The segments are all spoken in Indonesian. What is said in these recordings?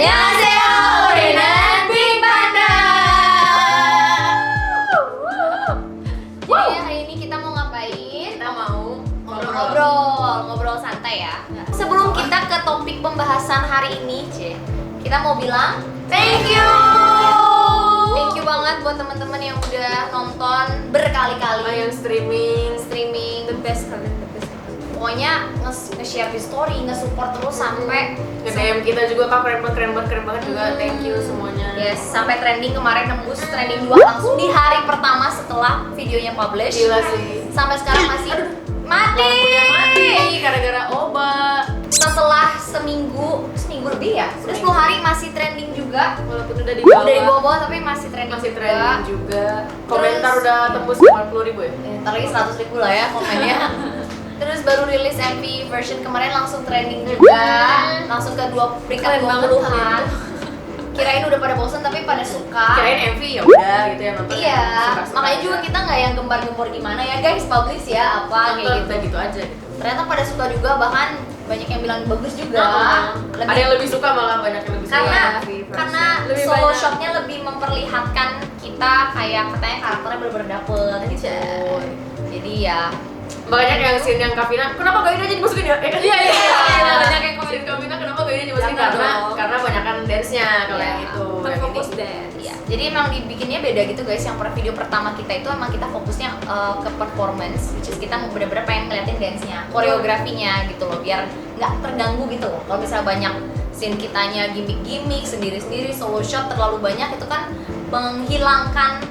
안녕하세요, 우리는 빅반다. Jadi hari ini kita mau ngapain? Kita mau ngobrol santai ya. Sebelum kita ke topik pembahasan hari ini, kita mau bilang thank you banget buat teman-teman yang udah nonton berkali-kali, yang streaming the best. Pokoknya nge-share di story, nge-support terus sampai nge-DM kita juga, kak keren banget juga. Thank you semuanya. Yes, sampai trending kemarin nembus trending 2 langsung di hari pertama setelah videonya publish. Gila sih. Sampai sekarang masih mati gara-gara obat. Setelah seminggu lebih ya, udah 10 hari masih trending juga. Walaupun udah di bawah tapi masih trending juga. Komentar udah tembus 80.000 ya? Ntar lagi 100.000 lah ya komennya. Terus baru rilis MV version kemarin langsung trending juga, langsung ke peringkat 20-an. Kirain udah pada bosan tapi pada suka. Kirain MV ya udah gitu ya nonton. Iya, suka-suka makanya aja. juga kita nggak yang gembar-gembor gimana ya guys, publish ya apa Nonton kayak udah gitu aja gitu. Ternyata pada suka juga, bahkan banyak yang bilang bagus juga. Ada yang lebih suka, malah banyak yang lebih suka. Karena Lebih solo banyak. shotnya lebih memperlihatkan kita kayak katanya karakternya bener-bener dapet gitu. Jadi ya banyak yang scene yang Kavina, kenapa gak ini aja dimasukin ya? Iya. Banyak yang scene Kavina, kenapa gak ini dimasukin? Karena banyakan dance-nya kalau yang itu. Fokus dance. Iya. Jadi emang dibikinnya beda gitu guys. Yang video pertama kita itu emang kita fokusnya ke performance, which is kita mau bener-bener pengen ngeliatin dance-nya, koreografinya gitu loh, biar nggak terganggu gitu loh. Kalau misalnya banyak scene kitanya gimmick-gimmick sendiri-sendiri, solo shot terlalu banyak, itu kan menghilangkan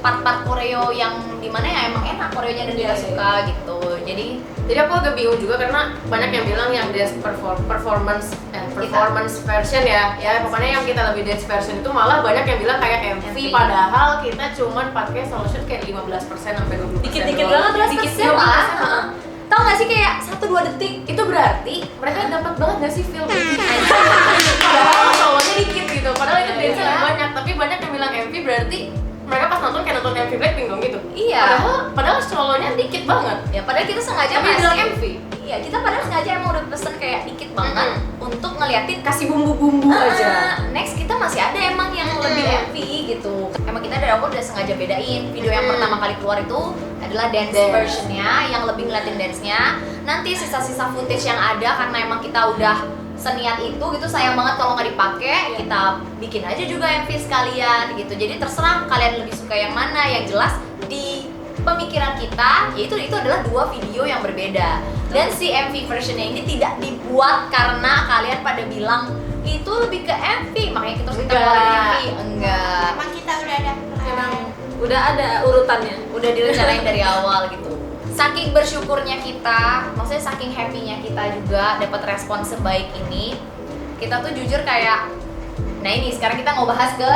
part-part koreo yang dimana ya emang enak koreonya dan kita suka gitu. Jadi aku agak bingung juga karena banyak yang bilang yang dance performance version ya pokoknya yang kita lebih dance version itu malah banyak yang bilang kayak MV. Padahal kita cuman pakai solo shot kayak 15% sampai 20%. Dikit-dikit banget, dikit malah. Tahu nggak sih kayak 1-2 detik itu berarti mereka dapat banget nggak sih feel padahal solonya dikit gitu, padahal itu dance lebih banyak, tapi banyak yang bilang MV berarti mereka pas nonton kayak nonton MV Blackpink dong gitu. Iya. Padahal solonya dikit banget. Ya padahal kita sengaja tapi bilang MV. Iya, kita padahal sengaja emang udah pesen kayak dikit banget untuk ngeliatin Kasih bumbu-bumbu aja. Next kita masih ada emang yang lebih MV gitu. Emang kita dari awal udah sengaja bedain. Video yang pertama kali keluar itu adalah dance versionnya, yang lebih ngeliatin dance-nya. Nanti sisa-sisa footage yang ada karena emang kita udah seniat itu gitu, sayang banget kalau nggak dipakai. Kita bikin aja juga MV sekalian gitu. Jadi terserah kalian lebih suka yang mana. Yang jelas di pemikiran kita yaitu itu adalah 2 video yang berbeda. Dan si MV versionnya ini tidak dibuat karena kalian pada bilang itu lebih ke MV, makanya kita harus keluarin MV. Enggak. Emang kita udah ada Emang udah ada urutannya. Udah direncanain dari awal gitu. Saking bersyukurnya kita, maksudnya saking happy-nya kita juga dapat respon sebaik ini. Kita tuh jujur kayak, nah ini sekarang kita mau bahas ke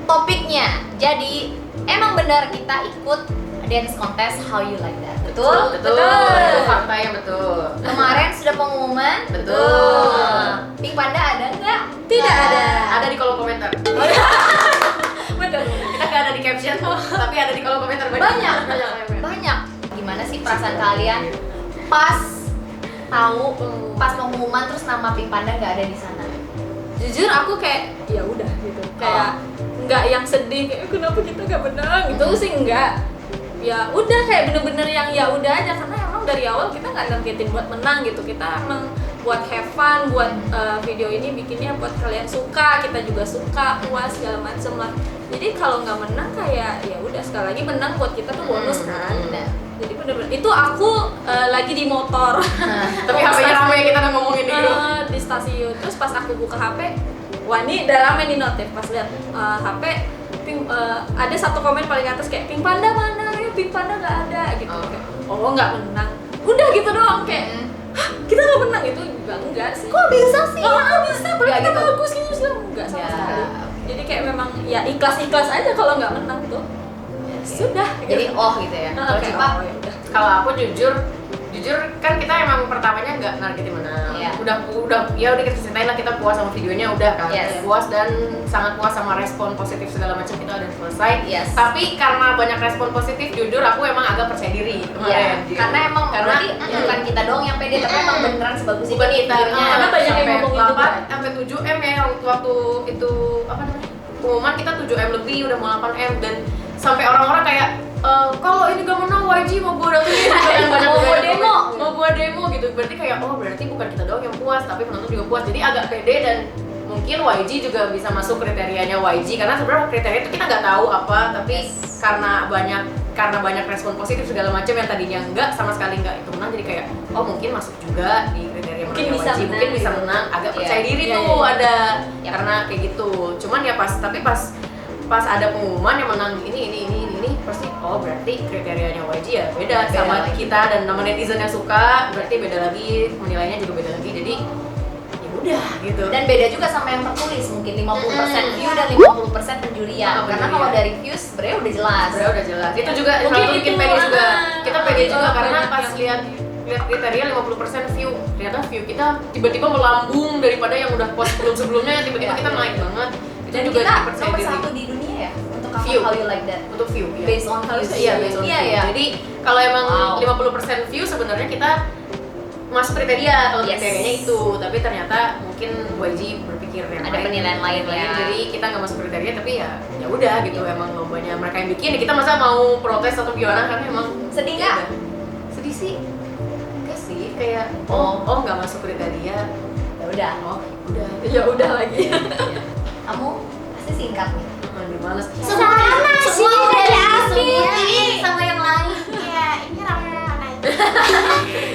topiknya. Jadi emang benar kita ikut dance contest How You Like That. Betul? Betul. Itu fakta yang betul. Kemarin sudah pengumuman. Betul. Pink Panda ada nggak? Tidak ada. Ada di kolom komentar. Betul. Kita nggak ada di caption, tapi ada di kolom komentar Banyak. Gimana sih perasaan kalian pas tahu pas pengumuman terus nama Pink Panda nggak ada di sana? Jujur aku kayak ya udah gitu. Kayak nggak yang sedih kayak kenapa kita nggak menang gitu sih enggak. Ya udah kayak bener-bener yang ya udah aja karena emang dari awal kita nggak nargetin buat menang gitu. Kita emang buat have fun, buat video ini bikinnya buat kalian suka, kita juga suka, puas segala macem lah. Jadi kalau nggak menang kayak ya udah, sekali lagi menang buat kita tuh bonus kan. Jadi bener-bener itu aku lagi di motor. Tapi HP-nya rame, kita udah ngomongin di grup. Di stasiun. Terus pas aku buka HP, wah ini udah rame di notif. Pas lihat HP, ada satu komen paling atas kayak Pink Panda mana? Ya Pink Panda nggak ada gitu. Kayak, oh nggak menang. Udah gitu doang kayak. Hah, kita nggak menang itu juga enggak sih. Kok bisa sih? Bisa, padahal kita gitu. bagus gitu sih, enggak sama sekali. Jadi kayak memang ya ikhlas-ikhlas aja kalau nggak menang tuh. Sudah. Jadi gitu ya. Kalau Kayak, Cipa, oh, ya udah. Kalau aku jujur jujur kan kita emang pertamanya nggak nargetin menang. Iya. Udah kita ceritain lah, kita puas sama videonya udah kan. Yes. Puas dan sangat puas sama respon positif segala macam kita udah selesai. Yes. Tapi karena banyak respon positif, jujur aku emang agak percaya diri Iya, kemarin. gitu. karena emang Karena bukan kita doang yang pede, tapi emang beneran sebagus itu bukan kita, videonya. Karena banyak yang sampai ngomongin juga. 8 sampai 7M ya waktu itu apa namanya? Pengumuman kita 7M lebih, udah mau 8M dan sampai orang-orang kayak kalau ini gak menang YG mau gue datengin gitu kan, banyak Mau banyak demo. mau gue demo gitu, berarti kayak berarti bukan kita doang yang puas tapi penonton juga puas, jadi agak pede dan mungkin YG juga bisa masuk kriterianya YG karena sebenarnya kriteria itu kita nggak tahu apa, tapi karena banyak respon positif segala macam yang tadinya enggak sama sekali enggak itu menang, jadi kayak mungkin masuk juga di kriteria Mungkin menangnya bisa YG, mungkin menang bisa gitu. menang, agak Iya. percaya diri Iya, tuh iya. ada Iya. karena kayak gitu. Cuman ya pas ada pengumuman yang menang ini pasti berarti kriterianya YG ya beda Beda sama lagi. kita dan nama netizen yang suka, berarti beda lagi, menilainya juga beda lagi, jadi ya udah gitu. Dan beda juga sama yang tertulis, mungkin 50% view dan 50% penjurian. Oh, Karena penjurian. kalau dari views sebenarnya udah jelas. Sebenarnya udah jelas. Itu juga Mungkin salah satu bikin itu, pede juga. Kita pede juga banyak karena pas yang- lihat kriteria 50% view, ternyata view kita tiba-tiba melambung daripada yang udah post sebelum-sebelumnya, tiba-tiba Iya. kita naik banget. Itu Dan juga kita bikin percaya nomor diri. 1 di dunia ya untuk View. How You Like That. Untuk view ya. Based on views. Iya, based on Iya, view. iya. Jadi kalau emang Wow. 50% view sebenarnya kita masuk kriteria kalau Yes. kriterianya itu, tapi ternyata mungkin YG berpikir yang Ada penilaian lain ya. jadi kita nggak masuk kriteria, tapi ya udah gitu, emang lombanya mereka yang bikin, kita masa mau protes atau gimana, karena emang Sedih ya nggak? udah. Sedih sih enggak sih, kayak Oh. nggak masuk kriteria, Ya udah. udah Ya udah lagi. Kamu pasti singkat nih. aduh males. Sama sih dari aku. Ini sama yang lain. Iya, ini rame-rame.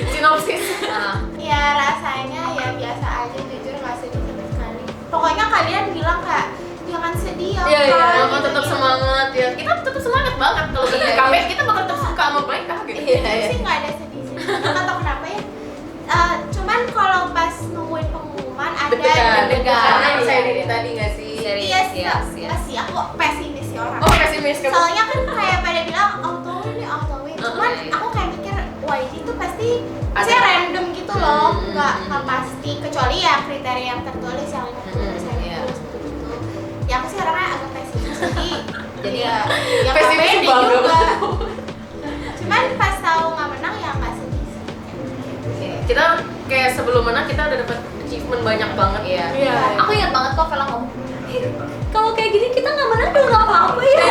Sinopsis. Nah, Ya rasanya ya biasa aja, jujur nggak sedih sama sekali. Pokoknya kalian bilang kayak jangan sedih ya. Iya, iya. Kak," Mau tetap gitu. semangat ya, kita tetap semangat banget kalau kita Iya, comeback, iya. kita bakal tetap suka sama mereka gitu. Iya. Itu sih nggak ada sedih-sedih. Nggak tahu kenapa ya. Cuman kalau pas nungguin pengumuman ada deg-degan. Karena Iya. percaya diri tadi nggak sih? serius Iya ya. enggak sih, aku pesimis sih orang. Oh, pesimis kamu. Soalnya kan kayak pada bilang auto win. Cuman iya. aku kayak mikir YG itu pasti Ada. saya random gitu loh, Hmm, nggak pasti, kecuali ya kriteria yang tertulis yang 50% iya. gitu. Ya aku sih orangnya agak pesimis, jadi ya Pesimis pede banget. juga. Cuman pas tahu nggak menang ya nggak sedih sih. Oke. Kita kayak sebelum menang kita udah dapat achievement banyak banget. Iya. Iya. Aku ingat banget kok Vela ngomong, kalau kayak gini kita nggak menang juga nggak apa-apa ya.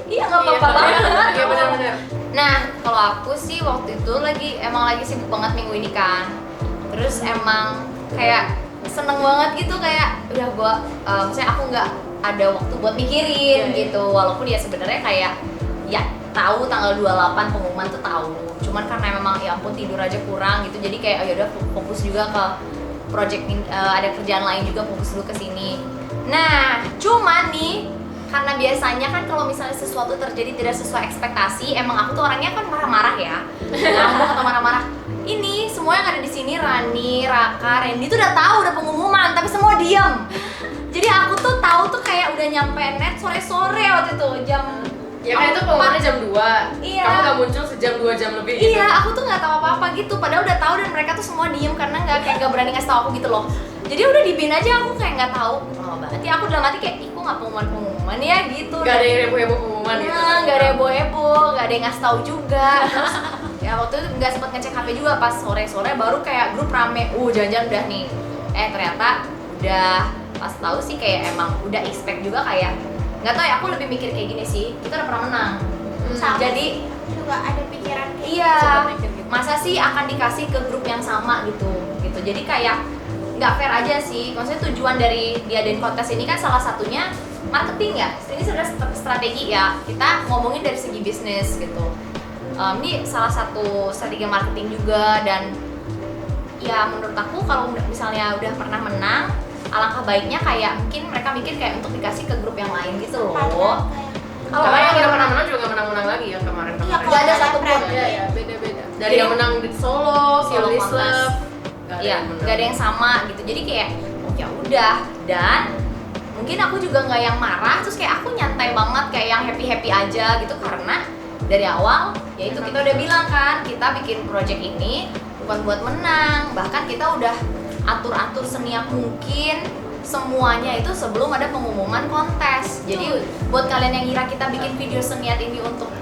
Iya nggak apa-apa banget. Iya benar-benar. Nah, kalau aku sih waktu itu emang lagi sibuk banget minggu ini kan. Terus emang kayak seneng banget gitu, kayak udah gua maksudnya aku nggak ada waktu buat mikirin Iya, iya. gitu. Walaupun ya sebenarnya kayak ya tahu tanggal 28 pengumuman tuh tahu. Cuman karena memang ya ampun tidur aja kurang gitu. Jadi kayak ya udah fokus juga ke project ada kerjaan lain juga, fokus dulu ke sini. Nah, cuman nih karena biasanya kan kalau misalnya sesuatu terjadi tidak sesuai ekspektasi, emang aku tuh orangnya kan marah-marah ya, ngambek atau marah-marah. Ini semua yang ada di sini, Rani, Raka, Randy tuh udah tahu udah pengumuman, tapi semua diem. Jadi aku tuh tahu tuh kayak udah nyampe net sore-sore waktu itu jam. Ya kan itu pengumumannya jam 2. Iya. Kamu nggak muncul sejam 2 jam lebih gitu. Iya, aku tuh nggak tahu apa-apa gitu. Padahal udah tahu dan mereka tuh semua diem karena kayak nggak berani ngasih tahu aku gitu loh. Jadi udah di bin aja, aku kayak nggak tahu. Oh banget ya, aku dalam hati kayak, ih kok nggak pengumuman ya gitu. Gak ada yang heboh-heboh pengumuman gitu. Nah, nggak ada heboh-heboh, nggak ada yang ngasih tahu juga. Terus ya waktu itu nggak sempet ngecek HP juga, pas sore-sore baru kayak grup rame. Jangan-jangan udah nih. Ternyata udah. Pas tahu sih kayak emang udah expect juga, kayak nggak tahu ya, aku lebih mikir kayak gini sih, kita udah pernah menang. Sama Jadi juga ada pikiran kayak iya, Sempat mikir gitu. masa sih akan dikasih ke grup yang sama gitu. Jadi kayak nggak fair aja sih. Maksudnya tujuan dari diadain kontes ini kan salah satunya marketing ya. Ini sebenarnya strategi ya. Kita ngomongin dari segi bisnis gitu. Ini salah satu strategi marketing juga, dan ya menurut aku kalau misalnya udah pernah menang, alangkah baiknya kayak mungkin mereka mikir kayak untuk dikasih ke grup yang lain gitu loh. Kalau Karena yang yang udah pernah menang juga nggak menang-menang lagi yang kemarin-kemarin. Iya, nggak ada satu pun. Iya, ya, beda-beda. Dari yang menang di Solo, Solo Silly kontes. Love, Iya, nggak ada yang sama gitu. Jadi kayak oh ya udah, dan mungkin aku juga nggak yang marah, terus kayak aku nyantai banget, kayak yang happy aja gitu, karena dari awal, yaitu kita udah bilang kan, kita bikin project ini bukan buat menang, bahkan kita udah atur-atur seniat mungkin semuanya itu sebelum ada pengumuman kontes. Jadi buat kalian yang kira kita bikin video seniat ini untuk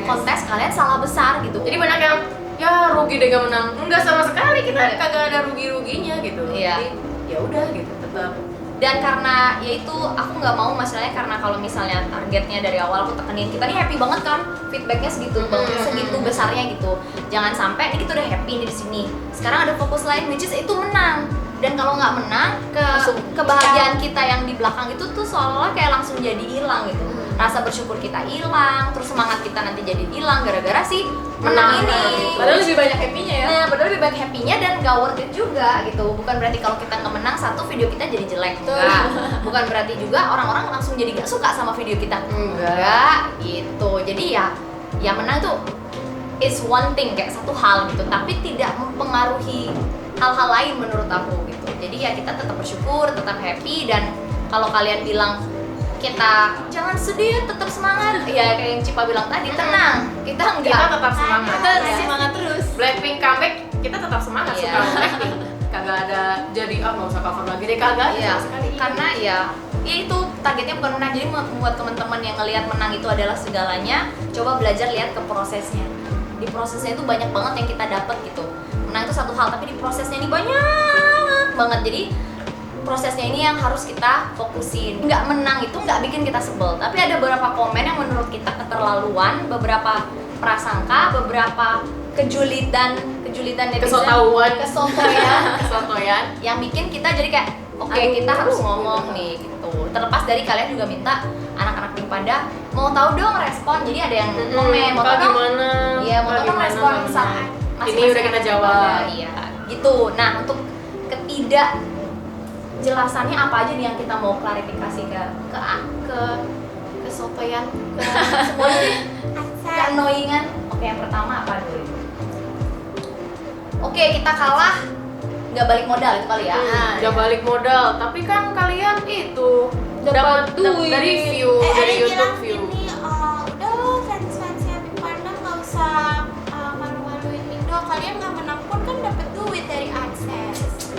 kontes, kalian salah besar gitu. Jadi banyak yang ya rugi deh gak menang. Enggak sama sekali, kita kagak ada rugi-ruginya gitu. Iya. Jadi ya udah gitu, tetap. Dan karena yaitu aku nggak mau masalahnya karena kalau misalnya targetnya dari awal aku tekenin kita nih happy banget kan feedbacknya segitu segitu besarnya gitu, jangan sampai ini kita udah happy nih di sini, sekarang ada fokus lain which is itu menang, dan kalau nggak menang kebahagiaan kita yang di belakang itu tuh seolah-olah kayak langsung jadi hilang gitu, rasa bersyukur kita hilang, terus semangat kita nanti jadi hilang gara-gara sih menang ini. Padahal lebih banyak happy-nya ya. Nah, padahal lebih banyak happy-nya dan gak worth it juga gitu. Bukan berarti kalau kita nggak menang satu video kita jadi jelek, enggak. Bukan berarti juga orang-orang langsung jadi gak suka sama video kita, enggak gitu. Jadi ya menang tuh is one thing, kayak satu hal gitu, tapi tidak mempengaruhi hal-hal lain menurut aku gitu. Jadi ya kita tetap bersyukur, tetap happy, dan kalau kalian bilang kita jangan sedih, tetap semangat. Ya kayak yang Cipa bilang tadi, tenang. Kita enggak. Kita tetap semangat. Kita semangat terus. Blackpink comeback, kita tetap semangat Iya. suka Blackpink. Kagak ada jadi nggak usah cover lagi deh, kagak Iya, sama sekali. karena ya itu targetnya bukan menang. Jadi buat teman-teman yang ngelihat menang itu adalah segalanya, coba belajar lihat ke prosesnya. Di prosesnya itu banyak banget yang kita dapat gitu. Menang itu satu hal, tapi di prosesnya ini banyak banget. Jadi prosesnya ini yang harus kita fokusin. Nggak menang itu nggak bikin kita sebel, tapi ada beberapa komen yang menurut kita keterlaluan, beberapa prasangka, beberapa kejulitan netizen, kesotoyan yang bikin kita jadi kayak oke, kita harus ngomong nih gitu. Terlepas dari kalian juga minta anak-anak Pink Panda mau tahu dong respon, jadi ada yang komen mau tahu dong gimana? iya mau tahu dong respon saat Ini udah kita jawab. iya gitu. Nah, untuk ketidakjelasannya apa aja nih yang kita mau klarifikasi ke kesotoyan, ke semuanya, ke annoyingan. Oke, yang pertama apa dulu? Oke, kita kalah nggak balik modal itu kali ya. Gak balik modal, tapi kan kalian itu Dapat duit. dari view, dari YouTube view. Ini udah lo fans-fansnya Pink Panda nggak usah malu-maluin Indo, kalian nggak menang pun kan dapat duit dari AdSense.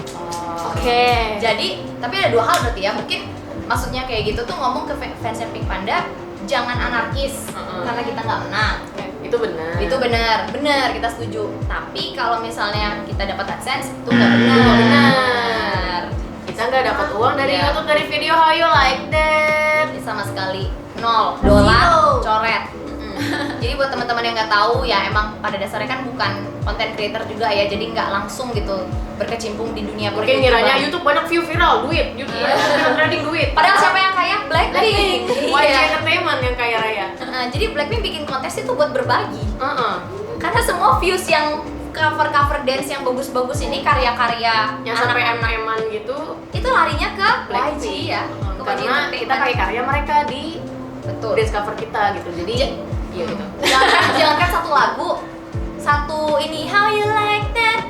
Oke. Jadi, tapi ada dua hal berarti ya. Mungkin maksudnya kayak gitu tuh ngomong ke fansnya Pink Panda jangan anarkis karena kita nggak menang. Itu benar. Itu benar kita setuju. Tapi kalau misalnya kita dapat AdSense itu nggak benar. Kita nggak dapat uang dari Iya. YouTube dari video How You Like That. Jadi sama sekali $0 coret. Jadi buat teman-teman yang nggak tahu ya, emang pada dasarnya kan bukan content creator juga ya, jadi nggak langsung gitu berkecimpung di dunia Mungkin ngiranya YouTube banyak view viral, duit, YouTube trending duit. Padahal siapa yang kaya? Blackpink. YG Iya. Entertainment yang kaya raya. Jadi Blackpink bikin kontes itu buat berbagi. Karena semua views yang cover dance yang bagus-bagus ini, karya-karya Yang sampai eman-eman gitu. itu larinya ke YG Blackpink. ya, ke YG Karena kita Entertainment. pakai karya mereka di Betul. dance cover kita gitu. Jadi iya gitu. Jangankan satu lagu, satu ini How You Like That,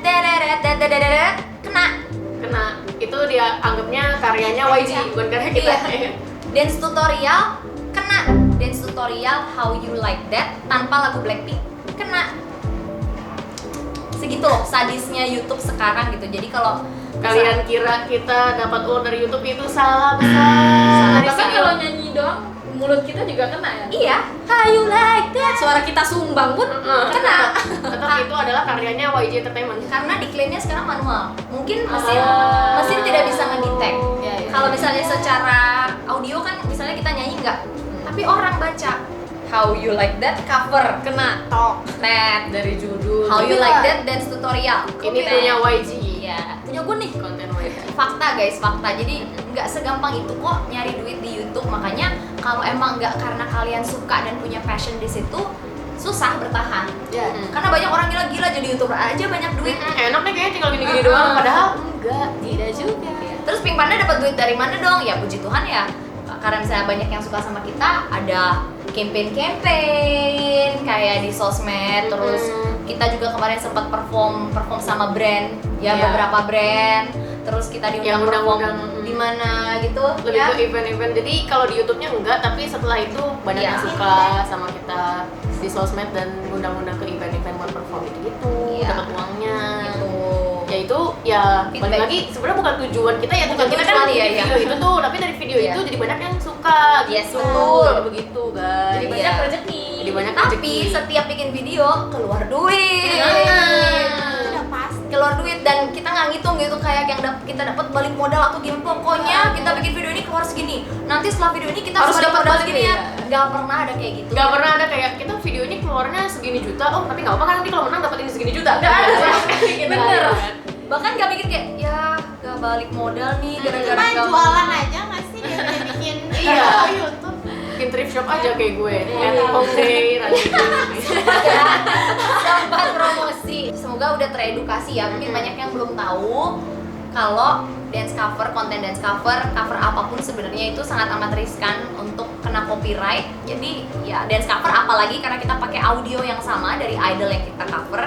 kena. Itu dia anggapnya karyanya YG, bukan karya kita. Iya. Dance tutorial kena. Dance tutorial How You Like That tanpa lagu Blackpink kena. Segitu loh sadisnya YouTube sekarang gitu. Jadi kalau Kalian kira kita dapat uang dari YouTube itu salah besar. Dari Bahkan video. kalau nyanyi doang, mulut kita juga kena ya. iya, How You Like That, Suara kita sumbang pun kena. Tetap itu adalah karyanya YG Entertainment. Karena diklaimnya sekarang manual. Mungkin mesin tidak bisa ngedetect. Iya, iya. Kalau misalnya secara audio kan misalnya kita nyanyi nggak, tapi orang baca How You Like That cover kena net. Dari judul. How You Like That dance tutorial. Ini Net. punya YG. Iya, punya gue nih. Konten YG. Fakta guys, fakta. Jadi nggak segampang itu kok nyari duit di YouTube. Makanya kalau emang nggak karena kalian suka dan punya passion di situ, susah bertahan. Ya. Karena banyak orang gila-gila jadi YouTuber aja banyak duit. Enak nih kayaknya tinggal gini-gini doang, padahal enggak. Tidak juga. Terus Pink Panda dapat duit dari mana dong? Ya puji Tuhan ya. Karena misalnya banyak yang suka sama kita, ada campaign kayak di sosmed. Terus kita juga kemarin sempat perform sama brand, ya Iya. beberapa brand. Terus kita Yang diundang perform undang-undang, di mana gitu Lebih ya. ke event-event. Jadi kalau di YouTube-nya enggak, tapi setelah itu banyak Iya. yang suka sama kita. di sosmed dan undang-undang ke event-event buat perform gitu, Iya. dapat uangnya. Gitu. Ya itu ya balik Feedback. lagi sebenarnya bukan tujuan kita ya, Bukan kita tujuan, kan iya, bikin iya. video itu tuh, tapi dari video Iya. itu jadi banyak yang suka Yes, gitu. betul. Jadi begitu guys. Jadi banyak Iya. rezeki. Jadi banyak Tapi rezeki. setiap bikin video keluar duit. Itu udah pasti. Keluar duit dan kita nggak ngitung gitu kayak yang kita dapat balik modal atau gimana, pokoknya kita bikin video ini keluar segini, nanti setelah video ini kita Harus harus dapat modal balik segini ya. ya. Nggak pernah ada kayak gitu. Gak pernah ada kayak kita video ini keluarnya segini juta, oh tapi nggak apa kan nanti kalau menang dapat ini segini juta. Gak ada sama sekali gitu. Bener. Kan? Bahkan nggak mikir kayak ya nggak balik modal nih gara-gara Cuma nggak jualan menang. aja nggak sih dia udah bikin Iya. YouTube. Bikin thrift shop aja kayak gue. At home day, rajin. Sempat promosi. Semoga udah teredukasi ya. Mungkin banyak yang belum tahu kalau dance cover, konten dance cover apapun sebenarnya itu sangat amat riskan untuk kena copyright. Jadi ya dance cover apalagi karena kita pakai audio yang sama dari idol yang kita cover,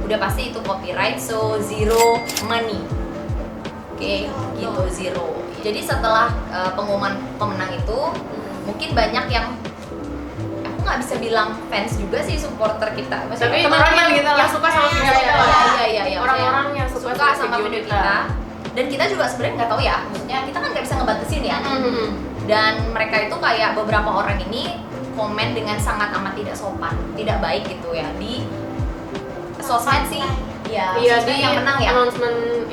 udah pasti itu copyright, so zero money. Oke, gitu zero. Jadi setelah pengumuman pemenang itu, mungkin banyak yang aku nggak bisa bilang fans juga sih, supporter kita. Maksudnya Tapi teman-teman orang kita yang suka sama video kita lah. Iya. Orang-orang yang suka sama video kita. Dan kita juga sebenarnya nggak tahu ya, maksudnya kita kan nggak bisa ngebatasin ya. Dan mereka itu kayak beberapa orang ini komen dengan sangat amat tidak sopan, tidak baik gitu ya di sosmed sih. Ya, Iya sosmed di yang menang ya.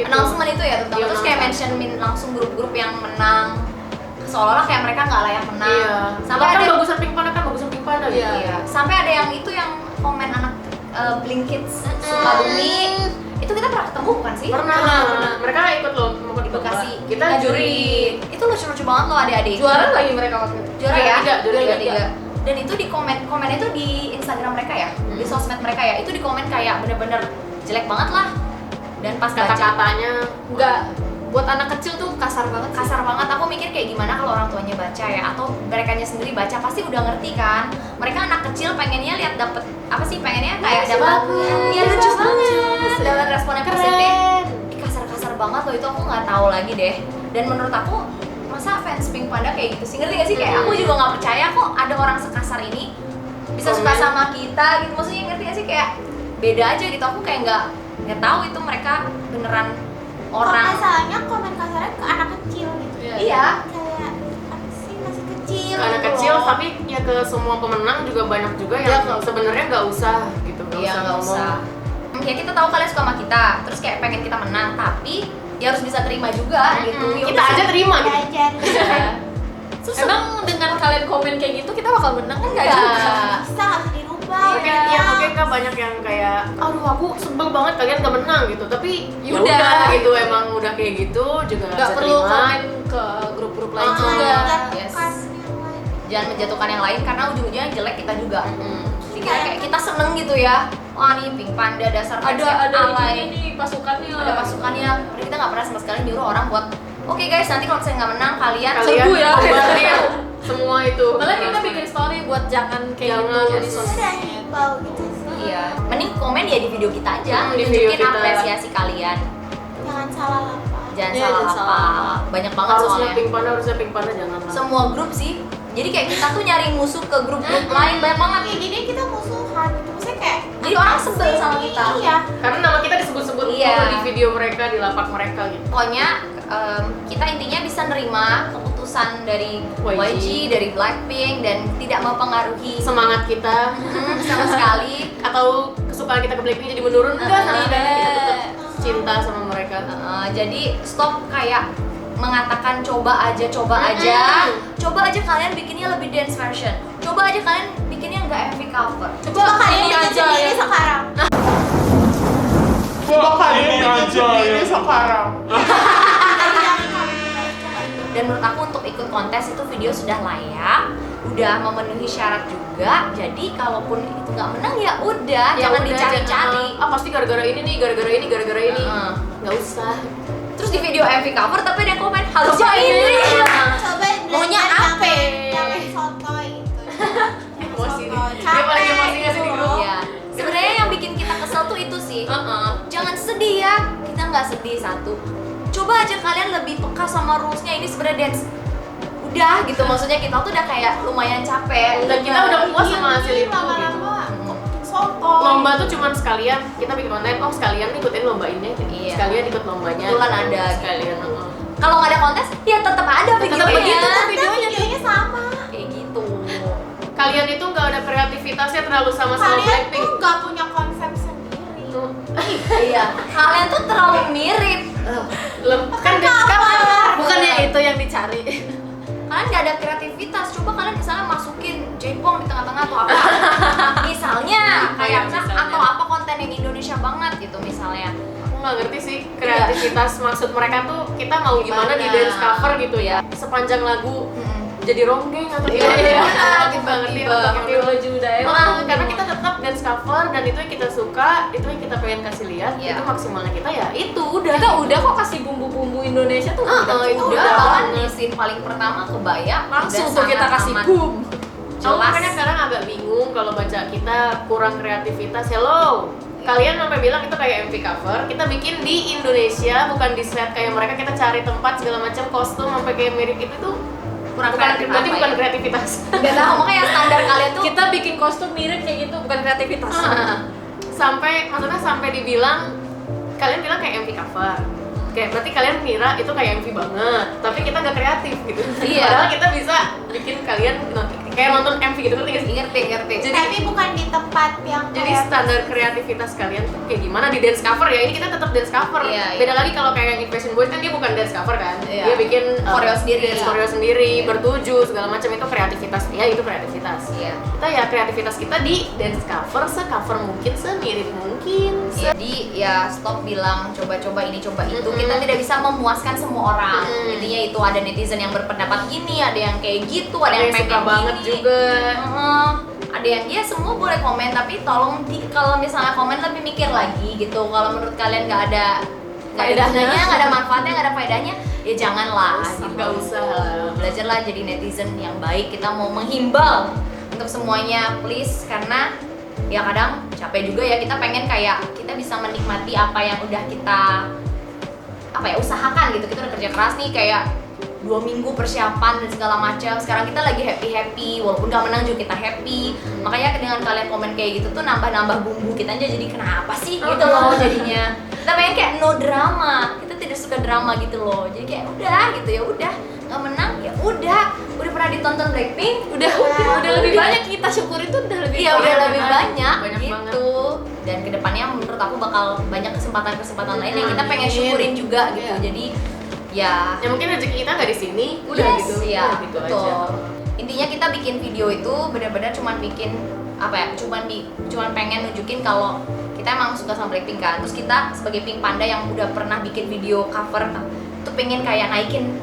Announcement itu ya terutama, Iya, terus kayak mention langsung grup-grup yang menang, seolah-olah kayak mereka nggak layak menang. Iya. Sampai Kan ada bagusan Pink Panda kan bagusan Pink Panda gitu. Iya. Sampai ada yang itu yang komen anak Blink Kids Sukabumi. Itu kita pernah ketemu bukan sih? Pernah. Mereka ikut loh mau Di Bekasi. Kita juri. Itu lucu-lucu banget loh adik-adik. Juara lagi mereka waktu itu. Juara ya? Juara tiga. Dan itu di komennya itu di Instagram mereka ya, di sosmed mereka ya. Itu di komen kayak bener-bener jelek banget lah. Dan pas baca Kata-katanya Enggak, buat anak kecil tuh kasar banget. kasar banget. Aku mikir kayak gimana kalau orang tuanya baca ya, atau merekanya sendiri baca pasti udah ngerti kan. Mereka anak kecil pengennya lihat dapet apa sih, pengennya kayak dapat ya lucu banget, dapat respon yang positif. Kasar-kasar banget loh itu, aku nggak tahu lagi deh. Dan menurut aku masa fans Pink Panda kayak gitu sih, ngerti gak sih? Kayak aku juga nggak percaya kok ada orang sekasar ini bisa suka Komen. sama kita gitu. Maksudnya ngerti gak sih, kayak beda aja gitu. Aku kayak nggak tahu itu mereka beneran orang. Masalahnya komen kasarnya ke anak kecil gitu. Iya. Kayak apa sih, masih kecil. anak gitu kecil loh. tapi ya ke semua pemenang juga banyak juga Ya, yang nggak- sebenarnya nggak usah gitu, Iya nggak ngomong. usah. Ya kita tahu kalian suka sama kita, terus kayak pengen kita menang, tapi ya harus bisa terima juga gitu. Ya Kita udah. aja terima gitu. belajar. Emang dengan kalian komen kayak gitu kita bakal menang kan enggak juga? Enggak. Bisa nggak bisa dirubah. Mungkin ya mungkin kan banyak yang kayak aduh aku sebel banget kalian gak menang gitu, tapi ya Udah. udah gitu, emang udah kayak gitu juga nggak Enggak bisa perlu terima. komen ke grup-grup lain juga. Yes. Yang lain. Jangan menjatuhkan yang lain karena ujung-ujungnya yang jelek kita juga. Hmm. Dikira kayak kita seneng gitu ya. Wah nih Pink Panda dasar fans yang Ada alay. ini nih pasukannya. Ada pasukannya. Padahal kita nggak pernah sama sekali nyuruh orang buat oke guys, nanti kalau saya nggak menang kalian Serbu ya. kembaliin semua itu. Malah kita bikin story buat jangan kayak Jangan, gitu di yes. sosmed. Udah himbau gitu sih. Iya, mending komen ya di video kita aja, Di video tunjukin kita. apresiasi kalian. Jangan salah lapar. Jangan Iya, salah jangan apa. salah. Banyak banget Harusnya soalnya. Pink Panda jangan lah. Semua grup sih. Jadi kayak kita tuh nyari musuh ke grup-grup lain banyak banget. Iya, jadi kita musuhan gitu. Maksudnya kayak Jadi orang sebel sama kita. Iya. Karena nama kita disebut-sebut Iya. mulu di video mereka, di lapak mereka gitu. Pokoknya kita intinya bisa nerima keputusan dari YG, dari Blackpink, dan tidak mempengaruhi Semangat kita sama sekali. atau kesukaan kita ke Blackpink jadi menurun, enggak, sama sekali kita tetap cinta sama mereka. Jadi stop kayak mengatakan coba aja kalian bikinnya lebih dance version, coba aja kalian bikinnya nggak MV cover. Coba kalian ini bikin aja sendiri ya. sekarang. Coba kalian bikin sendiri sekarang. Dan menurut aku untuk ikut kontes itu video sudah layak, udah memenuhi syarat juga. Jadi kalaupun itu nggak menang ya udah, jangan udah, dicari-cari. jangan, ah pasti gara-gara ini nih, gara-gara ini Heeh. nggak usah. Terus di video MV cover tapi ada yang komen harusnya Coba ini. Coba Maunya apa? Jangan sotoy gitu. Emosi nih. Sotoy. Dia paling emosi nggak sih di grup? Iya. Sebenarnya yang bikin kita kesel tuh itu sih. Jangan sedih ya. Kita nggak sedih satu. Coba aja kalian lebih peka sama rules-nya. Ini sebenarnya dance. Udah gitu, maksudnya kita tuh udah kayak lumayan capek. Dan kita udah puas sama hasil itu. Lama-lama tonton. Lomba tuh cuman sekalian kita bikin konten, oh sekalian ikutin lomba ini, Iya. sekalian ikut lombanya. Kebetulan ada. Sekalian. Kalau nggak ada kontes, ya tetap ada videonya. begitu tuh Videonya sama. Kayak gitu. Kalian itu nggak ada kreativitasnya terlalu sama-sama Kalian Blackpink. tuh nggak punya konsep sendiri. Iya. Kalian tuh terlalu mirip. Kan Bukannya itu yang dicari. Kalian nggak ada kreativitas. Coba kalian misalnya masukin jaipong di tengah-tengah atau apa. Misalnya kayak misalnya. atau apa konten yang Indonesia banget gitu misalnya. Aku nggak ngerti sih kreativitas maksud mereka tuh kita mau gimana di dance cover gitu ya. Sepanjang lagu jadi ronggeng atau gimana? Iya, Aku nggak ngerti tiba-tiba atau Pakai baju daerah. karena kita tetap dance cover dan itu yang kita suka, itu yang kita pengen kasih lihat, Iya. itu maksimalnya kita ya itu udah. Kita udah kok kasih bumbu-bumbu Indonesia tuh itu Udah udah bahkan banget. di scene paling pertama kebaya langsung udah tuh kita sangat kasih aman. boom. Aku Jelas. makanya sekarang agak bingung kalau baca kita kurang kreativitas. Hello, kalian sampai bilang itu kayak MV cover, kita bikin di Indonesia bukan di set kayak mereka, kita cari tempat segala macam kostum sampai kayak mirip itu tuh Kurang bukan, kreatif berarti apa bukan ya? kreativitas. Nggak tahu makanya standar kalian tuh Kita bikin kostum mirip kayak gitu, bukan kreativitas. Sampai dibilang kalian bilang kayak MV cover. Kayak berarti kalian kira itu kayak MV banget, tapi kita nggak kreatif gitu. Iya. Padahal kita bisa bikin kalian kayak nonton MV gitu, ngerti nggak sih? ngerti. Tapi bukan di tempat yang Jadi kayak standar kreativitas kalian tuh kayak gimana di dance cover ya? Ini kita tetap dance cover. Iya, iya. Beda lagi kalau kayak yang Invasion Boys kan dia bukan dance cover kan? Iya. Dia bikin Koreo sendiri. dance koreo sendiri, bertuju segala macam, itu kreativitas. Ya itu kreativitas. Iya. Kita ya kreativitas kita di dance cover, se-cover mungkin, semirip mungkin. Jadi ya stop bilang coba-coba ini coba itu. Kita tidak bisa memuaskan semua orang. Intinya itu ada netizen yang berpendapat gini, ada yang kayak gitu, ada yang pengen suka banget gini. juga. Ada yang ya semua boleh komen tapi tolong kalau misalnya komen lebih mikir lagi gitu. Kalau menurut kalian nggak ada gunanya, nggak ada manfaatnya, nggak ada faedahnya, ya janganlah. Gitu. Nggak usah lah. Belajarlah jadi netizen yang baik. Kita mau menghimbau untuk semuanya, please, karena ya kadang capek juga ya, kita pengen kayak kita bisa menikmati apa yang udah kita usahakan gitu. Kita udah kerja keras nih kayak 2 minggu persiapan dan segala macam. Sekarang kita lagi happy walaupun gak menang juga kita happy. Makanya dengan kalian komen kayak gitu tuh nambah bumbu kita aja, jadi kenapa sih gitu loh jadinya. Kita pengen kayak no drama, kita tidak suka drama gitu loh. Jadi kayak udah gitu, ya udah nggak menang ya udah pernah ditonton Blackpink Udah lebih banyak kita syukuri tuh udah lebih iya udah lebih banyak Banyak gitu. Dan kedepannya menurut aku bakal banyak kesempatan lain yang kita pengen syukurin juga gitu. Jadi ya mungkin rezeki kita nggak di sini, udah yes, gitu. ya, Udah gitu betul. aja. Intinya kita bikin video itu benar-benar cuman bikin cuman pengen nunjukin kalau kita emang suka sama Blackpink kan. Terus kita sebagai Pink Panda yang udah pernah bikin video cover tuh pengen kayak naikin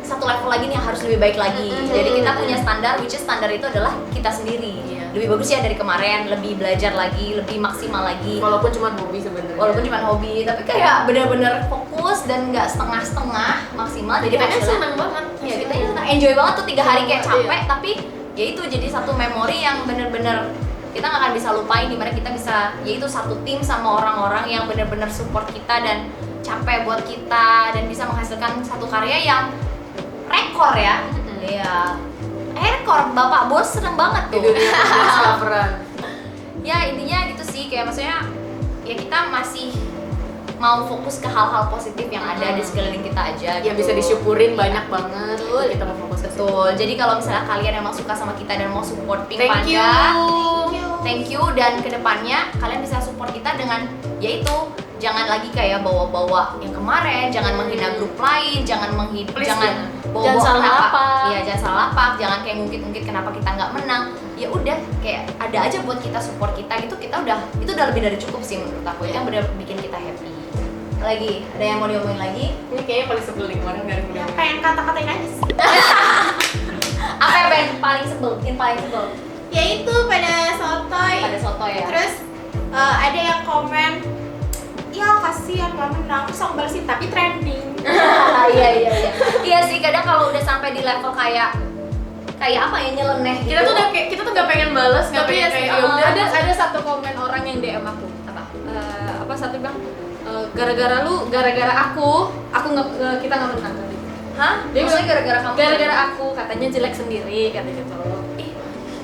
satu level lagi nih yang harus lebih baik lagi. Jadi kita punya standar, which is standar itu adalah kita sendiri. Iya. Lebih bagus ya dari kemarin, lebih belajar lagi, lebih maksimal lagi. Walaupun cuma hobi sebenarnya. Walaupun cuma hobi, tapi kayak benar-benar fokus dan nggak setengah-setengah maksimal. Jadi kita kan hasilnya seneng banget. ya kita enjoy banget tuh 3 hari kayak Iya. capek, tapi ya itu jadi satu memori yang bener-bener kita nggak akan bisa lupain, dimana kita bisa yaitu satu tim sama orang-orang yang bener-bener support kita dan capek buat kita dan bisa menghasilkan satu karya yang rekor ya. Iya. Rekor, Bapak Bos seneng banget Di tuh. dunia dance coveran. Ya intinya gitu sih, kayak maksudnya ya kita masih mau fokus ke hal-hal positif yang ada di sekeliling kita aja Ya gitu. bisa disyukurin Iya. banyak banget. Betul. Kita mau fokus ke situ. Betul. Jadi kalau misalnya kalian emang suka sama kita dan mau support Pink Thank you. Panda, thank you, dan kedepannya kalian bisa support kita dengan yaitu jangan lagi kayak bawa-bawa yang kemarin, jangan menghina grup lain, jangan Please, jangan bawa-bawa Jangan salah kenapa, lapak. iya jangan salah lapak, jangan kayak ngungkit-ngungkit kenapa kita nggak menang. Ya udah kayak ada aja buat kita support kita gitu, itu udah lebih dari cukup sih menurut aku. Itu yang benar bikin kita happy. Lagi ada yang mau diomongin lagi? Ini kayaknya paling sebel nih kemarin nggak ada Ya, yang pengen kata-katain aja sih. Apa yang paling sebel? Bikin paling sebel Ya itu pada sotoy. pada soto ya? Terus ada yang komen, ya kasihan nggak menang, terus aku balesin tapi trending. Iya sih, kadang kalau udah sampai di level kayak apa ya, nyeleneh gitu. kita tuh nggak pengen balas, nggak Tapi pengen ya kayak sih, ya udah ada satu komen orang yang DM aku. apa Satu bilang gara-gara aku kita nggak menang tadi. hah? Dia Maksudnya bilang, gara-gara kamu? Gara-gara aku katanya jelek sendiri kata gitu.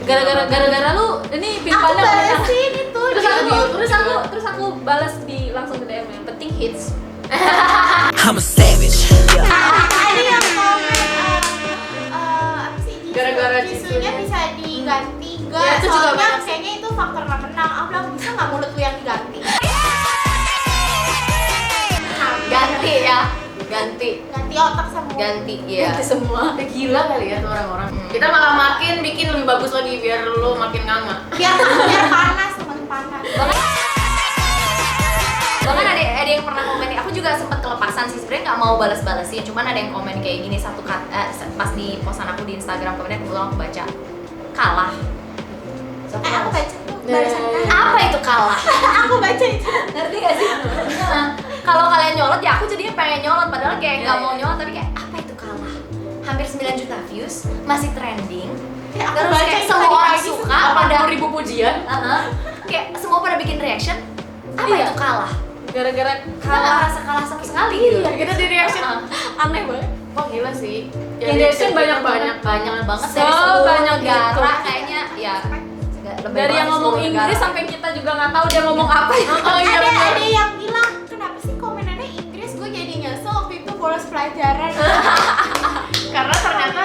Gara-gara lu ini Pink Aku Panda menang. balesin itu terus aku balas di langsung ke DM, yang penting hits. I'm a savage. Ada yang komen apa sih, Gara-gara jisunya bisa diganti Ya, enggak? itu juga Soalnya banyak sih. kayaknya itu faktor nggak menang. Aku bilang bisa nggak mulut lu yang diganti? Ganti ya, ganti Ganti otak sama mulut. ganti ya. Ganti semua. Gila kali ya tuh orang-orang. Kita malah makin bikin lebih bagus lagi biar lu makin nganga. biar panas, semakin panas. Bahkan ada yang pernah komen, aku juga sempat kelepasan sih sebenarnya nggak mau balas-balasin, cuman ada yang komen kayak gini satu pas di posan aku di Instagram, kemudian kebetulan aku baca kalah. Aku baca tuh balasan kan. Apa itu kalah? Aku baca itu. Ngerti gak sih? Kalau kalian nyolot ya aku jadinya pengen nyolot, padahal kayak nggak mau nyolot, tapi kayak apa itu kalah? Hampir 9 juta views, masih trending. Aku Terus baca kayak itu semua tadi orang pagi, suka pada 80.000 pujian. kayak semua pada bikin reaction. Apa Iya. itu kalah? Gara-gara Kita nggak kalah. merasa kalah sama sekali gitu. Kita di reaction. Aneh banget. Oh gila sih. Yang reaction banyak banget. Banyak banget So dari seluruh banyak negara gitu. kayaknya ya. Lebih Dari banget yang ngomong seluruh Inggris negara. sampai kita juga nggak tahu dia ngomong apa ya. Oh iya ada benar. ada yang bilang kenapa sih komenannya Inggris, gue jadi nyesel waktu itu bolos pelajaran. Karena ternyata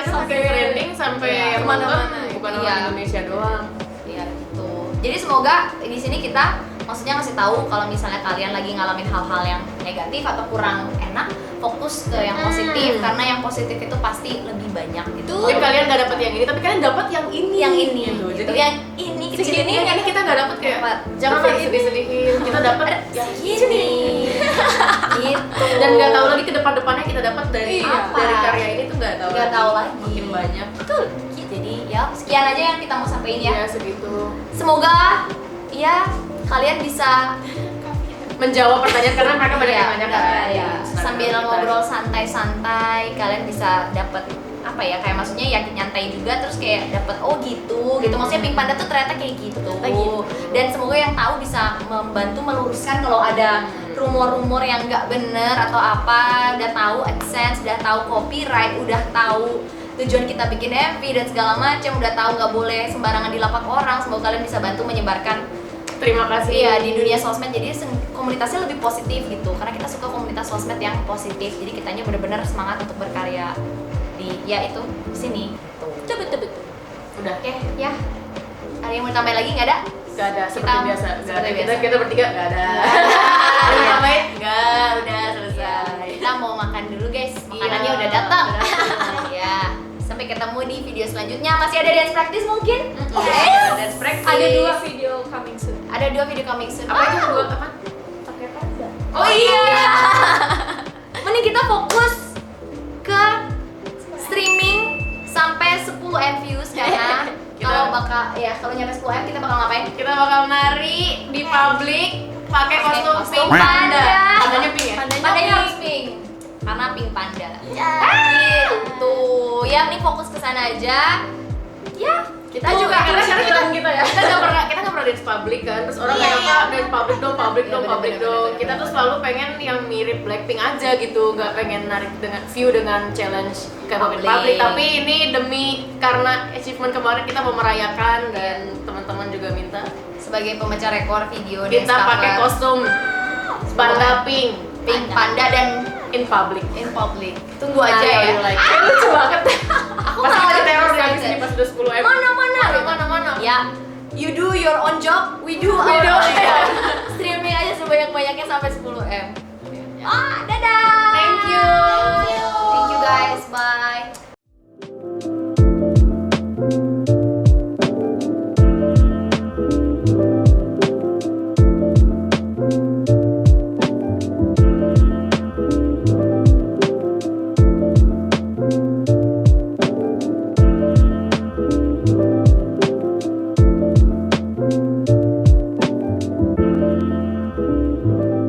sampai trending sampai Iya, yang kemana-mana. nonton bukan Iya. orang Indonesia doang. Iya gitu. Jadi semoga di sini kita maksudnya ngasih tahu kalau misalnya kalian lagi ngalamin hal-hal yang negatif atau kurang enak, fokus ke yang positif karena yang positif itu pasti lebih banyak gitu. Mungkin kalian gak dapet yang ini, tapi kalian dapat yang ini. Yang ini, gitu. gitu. Jadi yang ini kecil ini yang ini kita gak dapet kayak Dapat. jangan Dapat lagi sedih-sedihin. Kita dapat yang ini. Gitu. dan nggak tahu lagi ke depan-depannya kita dapat dari Iya. dari karya ini tuh nggak tahu. Nggak tahu lagi. Makin banyak. Betul. Jadi ya sekian aja yang kita mau sampaikan ya. Ya segitu. Semoga ya kalian bisa Menjawab pertanyaan karena mereka banyak yang nanya kan. ya. Sambil ngobrol santai-santai kalian bisa dapat apa ya, kayak maksudnya ya nyantai juga, terus kayak dapat oh gitu maksudnya Pink Panda tuh ternyata kayak gitu. Dan semoga yang tahu bisa membantu meluruskan kalau ada rumor-rumor yang nggak bener atau apa, udah tahu AdSense, udah tahu copyright, udah tahu tujuan kita bikin MV dan segala macam, udah tahu nggak boleh sembarangan dilapak orang. Semoga kalian bisa bantu menyebarkan Terima kasih. iya di dunia sosmed, jadi komunitasnya lebih positif gitu, karena kita suka komunitas sosmed yang positif, jadi kitanya benar-benar semangat untuk berkarya di ya itu sini tuh. Betul. Udah. Oke ya, ada yang mau tambahin lagi nggak ada? Gak ada seperti Kita- biasa. Gak seperti ada. biasa. Kita bertiga gak ada. Ada yang tambahin? Gak, udah selesai. Kita mau makan dulu guys, makanannya Iya, udah datang. udah Ya, sampai ketemu di video selanjutnya. Masih ada dance practice mungkin? Dance practice. Ada 2 video coming soon. Ada 2 video coming soon. Apa itu Wow. buat apa? Pakai panda. Oh iya. Mending kita fokus ke streaming sampai 10 M views karena kalau nyampe 10 M kita bakal ngapain? Kita bakal nari di publik pakai kostum kostum pink panda. panda. Pandanya pink ya? Pandanya harus pink. Karena pink panda. Gitu. Ya mending fokus ke sana aja. Ya, Kita juga karena kita nggak pernah dance public kan, terus orang kayak apa dance public dong kita tuh selalu pengen yang mirip Blackpink aja gitu, nggak pengen narik dengan view dengan challenge kayak public, Public. tapi ini demi karena achievement kemarin kita mau merayakan dan teman-teman juga minta sebagai pemecah rekor video kita dance pakai cover kostum panda pink pink panda dan in public. tunggu aja Nah, ya. you like. Lucu banget. Aku Pasti malah kita teror di excited. habis ini pas udah 10 M. Mana Mana. ya, you do your own job, we do our do. own